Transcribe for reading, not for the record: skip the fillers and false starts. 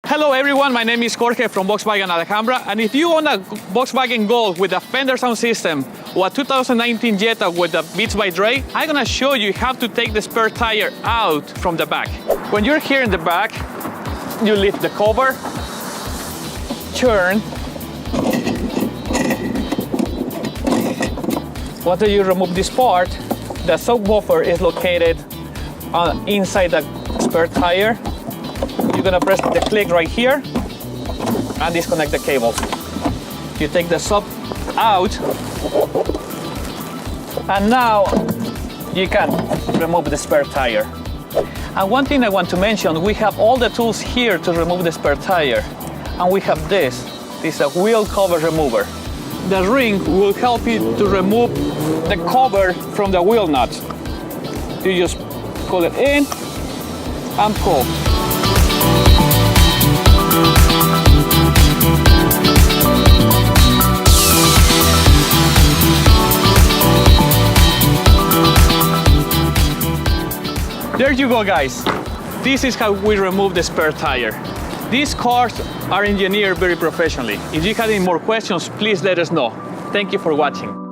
Hello everyone, my name is Jorge from Volkswagen Alhambra, and if you own a Volkswagen Golf with a Fender sound system or a 2019 Jetta with a Beats by Dre, I'm gonna show you how to take the spare tire out from the back. When you're here in the back, you lift the cover, turn. After you remove this part, the subwoofer is located inside the spare tire. You're gonna press the click right here and disconnect the cable. You take the sub out, and now you can remove the spare tire. And one thing I want to mention, we have all the tools here to remove the spare tire. And we have this is a wheel cover remover. The ring will help you to remove the cover from the wheel nut. You just pull it in and pull. There you go, guys. This is how we remove the spare tire. These cars are engineered very professionally. If you have any more questions, please let us know. Thank you for watching.